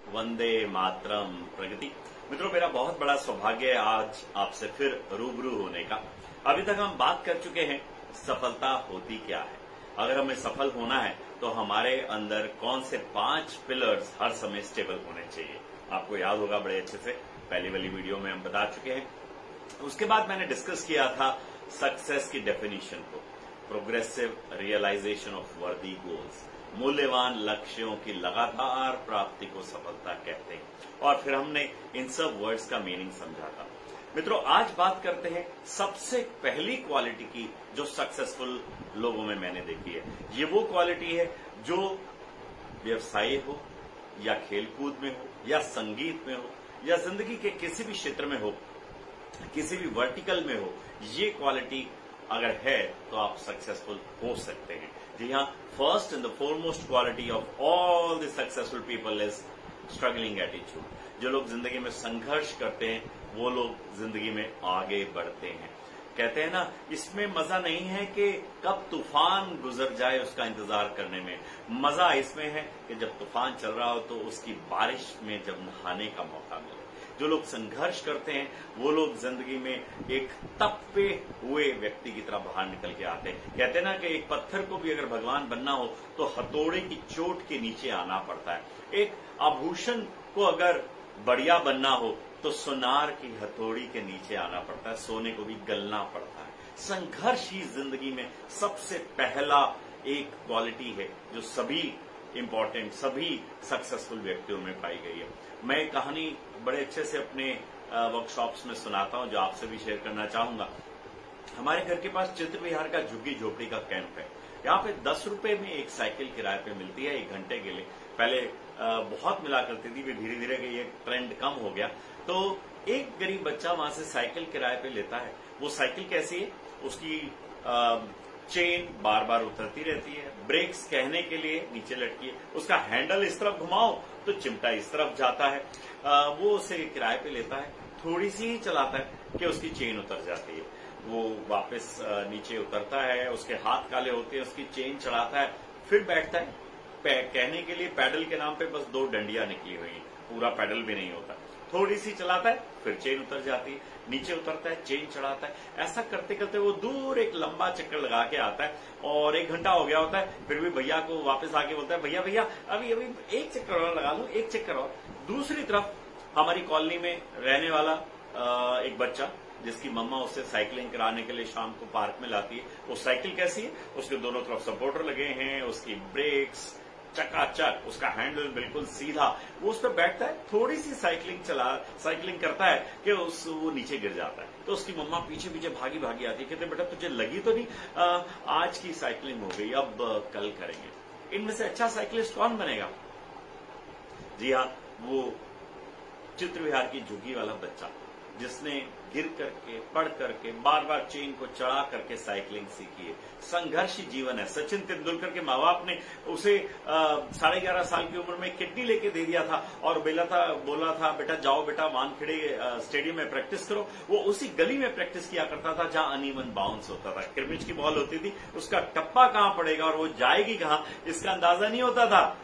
वंदे मातरम प्रगति। मित्रों, मेरा बहुत बड़ा सौभाग्य है आज आपसे फिर रूबरू होने का। अभी तक हम बात कर चुके हैं सफलता होती क्या है। अगर हमें सफल होना है तो हमारे अंदर कौन से 5 पिलर्स हर समय स्टेबल होने चाहिए। आपको याद होगा बड़े अच्छे से, पहली वाली वीडियो में हम बता चुके हैं। उसके बाद मैंने डिस्कस किया था सक्सेस की डेफिनेशन को, प्रोग्रेसिव रियलाइजेशन ऑफ वर्दी गोल्स, मूल्यवान लक्ष्यों की लगातार प्राप्ति को सफलता कहते हैं। और फिर हमने इन सब वर्ड्स का मीनिंग समझा था। मित्रों, आज बात करते हैं सबसे पहली क्वालिटी की जो सक्सेसफुल लोगों में मैंने देखी है। ये वो क्वालिटी है जो व्यवसाय हो या खेलकूद में हो या संगीत में हो या जिंदगी के किसी भी क्षेत्र में हो, किसी भी वर्टिकल में हो, ये क्वालिटी अगर है तो आप सक्सेसफुल हो सकते हैं। जी हाँ, first and the foremost quality of all the successful people is struggling attitude. जो लोग जिंदगी में संघर्ष करते हैं वो लोग जिंदगी में आगे बढ़ते हैं। कहते हैं ना, इसमें मजा नहीं है कि कब तूफान गुजर जाए उसका इंतजार करने में, मजा इसमें है कि जब तूफान चल रहा हो तो उसकी बारिश में जब नहाने का मौका मिले। जो लोग संघर्ष करते हैं वो लोग जिंदगी में एक तपे हुए व्यक्ति की तरह बाहर निकल के आते हैं। कहते हैं ना कि एक पत्थर को भी अगर भगवान बनना हो तो हथौड़े की चोट के नीचे आना पड़ता है। एक आभूषण को अगर बढ़िया बनना हो तो सोनार की हथौड़ी के नीचे आना पड़ता है, सोने को भी गलना पड़ता है। संघर्ष ही जिंदगी में सबसे पहला एक क्वालिटी है जो सभी इंपॉर्टेंट, सभी सक्सेसफुल व्यक्तियों में पाई गई है। मैं कहानी बड़े अच्छे से अपने वर्कशॉप्स में सुनाता हूं जो आपसे भी शेयर करना चाहूंगा। हमारे घर के पास चित्र विहार का झुग्गी झोपड़ी का कैंप है। यहाँ पे 10 रुपए में एक साइकिल किराए पे मिलती है 1 घंटे के लिए। पहले बहुत मिला करती थी, धीरे धीरे ये ट्रेंड कम हो गया। तो एक गरीब बच्चा वहां से साइकिल किराए पे लेता है। वो साइकिल कैसी है, उसकी चेन बार बार उतरती रहती है, ब्रेक्स कहने के लिए नीचे लटकी है, उसका हैंडल इस तरफ घुमाओ तो चिमटा इस तरफ जाता है। वो उसे किराए पे लेता है, थोड़ी सी ही चलाता है कि उसकी चेन उतर जाती है। वो वापस नीचे उतरता है, उसके हाथ काले होते हैं, उसकी चेन चढ़ाता है, फिर बैठता है। कहने के लिए पैडल के नाम पे बस 2 डंडियां निकली हुई हैं, पूरा पैडल भी नहीं होता। थोड़ी सी चलाता है, फिर चेन उतर जाती है, नीचे उतरता है, चेन चढ़ाता है। ऐसा करते करते वो दूर एक लंबा चक्कर लगा के आता है और 1 घंटा हो गया होता है। फिर भी भैया को वापस आके बोलता है, भैया भैया अभी अभी 1 चक्कर और लगा लूं, 1 चक्कर और। दूसरी तरफ हमारी कॉलोनी में रहने वाला एक बच्चा जिसकी मम्मा उसे साइकिलिंग कराने के लिए शाम को पार्क में लाती है। वो साइकिल कैसी है, उसके दोनों तरफ सपोर्टर लगे हैं, उसकी ब्रेक्स चकाचक, उसका हैंडल बिल्कुल सीधा। वो उस पर बैठता है, थोड़ी सी साइकिलिंग करता है कि वो नीचे गिर जाता है। तो उसकी मम्मा पीछे पीछे भागी भागी आती है, कहते बेटा तुझे लगी तो नहीं, आज की साइकिलिंग हो गई, अब कल करेंगे। इनमें से अच्छा साइकिलिस्ट कौन बनेगा? जी हाँ, वो चित्र विहार की झुग्गी वाला बच्चा जिसने गिर करके, पढ़ करके, बार बार चेन को चढ़ा करके साइकिलिंग सीखी है। संघर्षी जीवन है। सचिन तेंदुलकर के माँ बाप ने उसे 11.5 साल की उम्र में किडनी लेके दे दिया था और बोला था बेटा जाओ बेटा वानखेड़े स्टेडियम में प्रैक्टिस करो। वो उसी गली में प्रैक्टिस किया करता था जहां अनइवन बाउंस होता था, क्रिकेट की बॉल होती थी, उसका टप्पा कहां पड़ेगा और वो जाएगी कहां इसका अंदाजा नहीं होता था।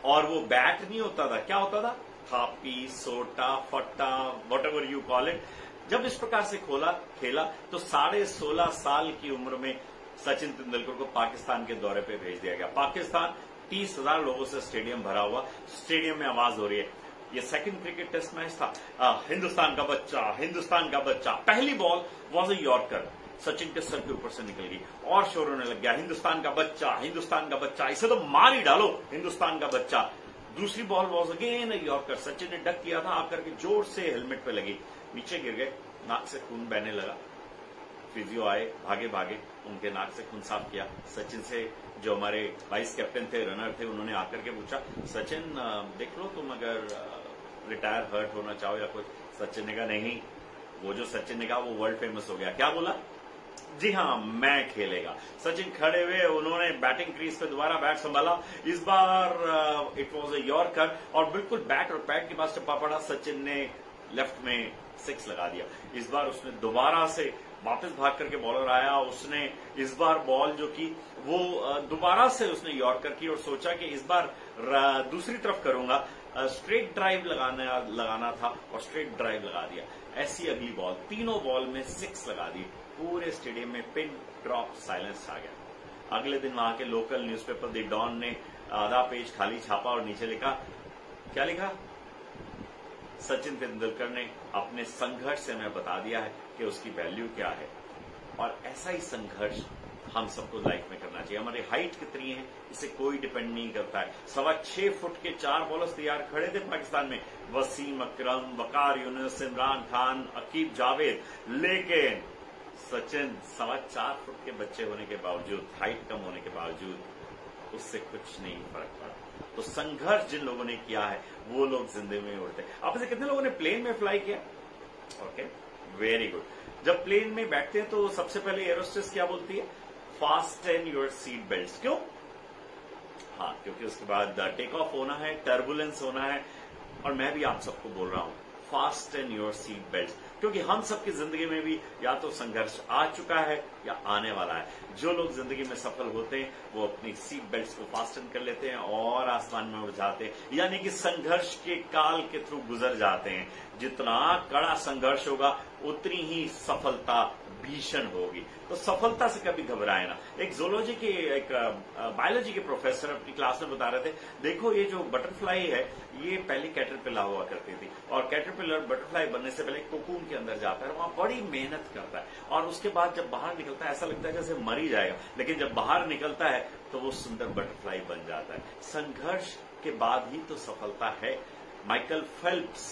और वो बैट नहीं होता था, क्या होता था? थापी, सोटा, फट्टा, व्हाटएवर यू कॉल इट। जब इस प्रकार से खेला तो 16.5 साल की उम्र में सचिन तेंदुलकर को पाकिस्तान के दौरे पे भेज दिया गया। पाकिस्तान 30,000 लोगों से स्टेडियम भरा हुआ, स्टेडियम में आवाज हो रही है। ये सेकंड क्रिकेट टेस्ट मैच था। हिंदुस्तान का बच्चा, पहली ball was a yorker, Sachin के सर के ऊपर से निकल गई और शोर होने लग गया, हिंदुस्तान का बच्चा, इसे तो मार ही डालो, हिंदुस्तान का बच्चा। दूसरी ball was again a yorker, Sachin ने डक किया था, आकर के जोर से हेलमेट पे लगी, नीचे गिर गए, नाक से खून बहने लगा। फिजियो आए, भागे उनके नाक से खून साफ किया। सचिन से जो हमारे वाइस कैप्टन थे, रनर थे, उन्होंने आकर के पूछा, सचिन देख लो तुम अगर रिटायर हर्ट होना चाहो या कुछ। सचिन ने कहा नहीं, वो जो सचिन ने कहा वो वर्ल्ड फेमस हो गया। क्या बोला? जी हाँ, मैं खेलेगा। सचिन खड़े हुए, उन्होंने बैटिंग क्रीज पे दोबारा बैट संभाला। इस बार इट वॉज अ यॉर्कर और बिल्कुल बैट और पैड के पास टप्पा पड़ा। सचिन ने लेफ्ट में 6 लगा दिया। इस बार उसने दोबारा से वापस भाग करके बॉलर आया, उसने इस बार बॉल जो की वो दोबारा से उसने यॉर्कर की और सोचा कि इस बार दूसरी तरफ करूंगा, स्ट्रेट ड्राइव लगाना था और स्ट्रेट ड्राइव लगा दिया। ऐसी अगली बॉल, तीनों बॉल में 6 लगा दी। पूरे स्टेडियम में पिन ड्रॉप साइलेंस आ गया। अगले दिन वहां के लोकल न्यूज़पेपर द डॉन ने आधा पेज खाली छापा और नीचे लिखा, क्या लिखा? सचिन तेंदुलकर ने अपने संघर्ष से हमें बता दिया है कि उसकी वैल्यू क्या है। और ऐसा ही संघर्ष हम सबको लाइफ में करना चाहिए। हमारी हाइट कितनी है इससे कोई डिपेंड नहीं करता है। 6.25 फुट के 4 बॉलर्स तैयार खड़े थे पाकिस्तान में, वसीम अकरम, वकार यूनुस, इमरान खान, अकीब जावेद, लेकिन सचिन 4.25 फुट के बच्चे होने के बावजूद, हाइट कम होने के बावजूद उससे कुछ नहीं फर्क पड़ा। तो संघर्ष जिन लोगों ने किया है वो लोग जिंदगी में उड़ते। आप से कितने लोगों ने प्लेन में फ्लाई किया? Okay, very good. जब प्लेन में बैठते हैं तो सबसे पहले एरोस्टेस क्या बोलती है? Fasten your seat belt. क्यों? हाँ, क्योंकि उसके बाद टेक ऑफ होना है, टर्बुलेंस होना है। और मैं भी आप सबको बोल रहा हूं, फास्टन योर सीट बेल्ट, क्योंकि हम सबकी जिंदगी में भी या तो संघर्ष आ चुका है या आने वाला है। जो लोग जिंदगी में सफल होते हैं वो अपनी सीट बेल्ट्स को फास्टन कर लेते हैं और आसमान में उड़ जाते हैं, यानी कि संघर्ष के काल के थ्रू गुजर जाते हैं। जितना कड़ा संघर्ष होगा उतनी ही सफलता भीषण होगी। तो सफलता से कभी घबराए ना। एक जूलॉजी के, एक बायोलॉजी के प्रोफेसर अपनी क्लास में बता रहे थे, देखो ये जो बटरफ्लाई है ये पहले कैटरपिलर हुआ करती थी और कैटरपिलर बटरफ्लाई बनने से पहले कोकून के अंदर जाता है, वहां बड़ी मेहनत करता है और उसके बाद जब बाहर निकलता है ऐसा लगता है जैसे मर ही जाएगा, लेकिन जब बाहर निकलता है तो वो सुंदर बटरफ्लाई बन जाता है। संघर्ष के बाद ही तो सफलता है। माइकल फेल्प्स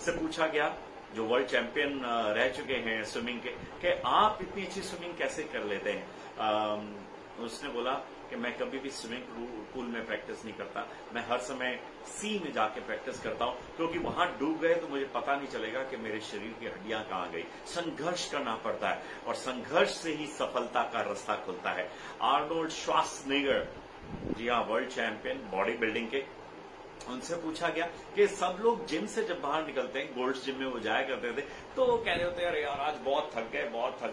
से पूछा गया, जो वर्ल्ड चैंपियन रह चुके हैं स्विमिंग के, कि आप इतनी अच्छी स्विमिंग कैसे कर लेते हैं? उसने बोला कि मैं कभी भी स्विमिंग पूल में प्रैक्टिस नहीं करता, मैं हर समय सी में जाके प्रैक्टिस करता हूं, क्योंकि वहां डूब गए तो मुझे पता नहीं चलेगा कि मेरे शरीर की हड्डियां कहां गई। संघर्ष करना पड़ता है और संघर्ष से ही सफलता का रास्ता खुलता है। आर्नोल्ड श्वार्ज़नेगर, जी हाँ, वर्ल्ड चैंपियन बॉडी बिल्डिंग के, उनसे पूछा गया कि सब लोग जिम से जब बाहर निकलते हैं, गोल्ड्स जिम में वो जाया करते थे, तो कह रहे होते हैं अरे यार आज बहुत थक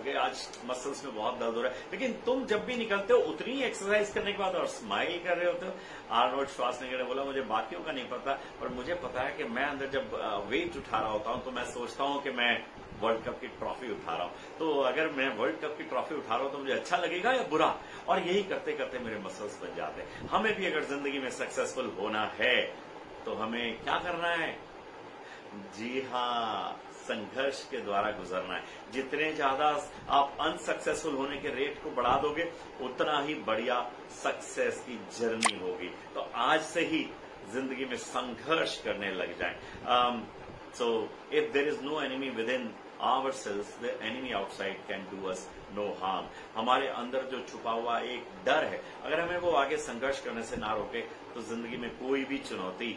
गए, आज मसल्स में बहुत दर्द हो रहा है, लेकिन तुम जब भी निकलते हो उतनी ही एक्सरसाइज करने के बाद और स्माइल कर रहे होते हो। आर्नोल्ड श्वार्ज़नेगर ने बोला, मुझे बाकियों का नहीं पता, पर मुझे पता है कि मैं अंदर जब वेट उठा रहा होता हूं तो मैं सोचता हूं कि मैं वर्ल्ड कप की ट्रॉफी उठा रहा हूं। तो अगर मैं वर्ल्ड कप की ट्रॉफी उठा रहा हूं तो मुझे अच्छा लगेगा या बुरा? और यही करते करते मेरे मसल्स बन जाते हैं। हमें भी अगर जिंदगी में सक्सेसफुल होना है तो हमें क्या करना है? जी हाँ, संघर्ष के द्वारा गुजरना है। जितने ज्यादा आप अनसक्सेसफुल होने के रेट को बढ़ा दोगे उतना ही बढ़िया सक्सेस की जर्नी होगी। तो आज से ही जिंदगी में संघर्ष करने लग जाएं। So if there is no enemy within ourselves, the enemy outside can do us no harm। हमारे अंदर जो छुपा हुआ एक डर है, अगर हमें वो आगे संघर्ष करने से ना रोके तो जिंदगी में कोई भी चुनौती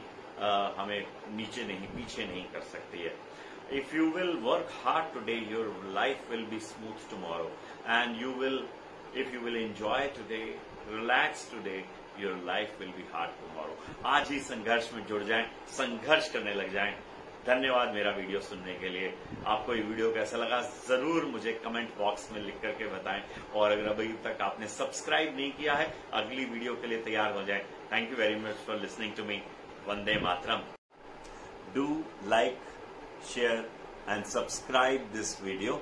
हमें पीछे नहीं कर सकती है। If you will work hard today, your life will be smooth tomorrow, and if you will enjoy today, relax today, your life will be hard tomorrow। आज ही संघर्ष में जुड़ जाएं, संघर्ष करने लग जाएं। धन्यवाद मेरा वीडियो सुनने के लिए। आपको ये वीडियो कैसा लगा जरूर मुझे कमेंट बॉक्स में लिख करके बताएं, और अगर अभी तक आपने सब्सक्राइब नहीं किया है अगली वीडियो के लिए तैयार हो जाएं। Thank you very much for listening to me. Vande Mataram. Do like, share and subscribe this video.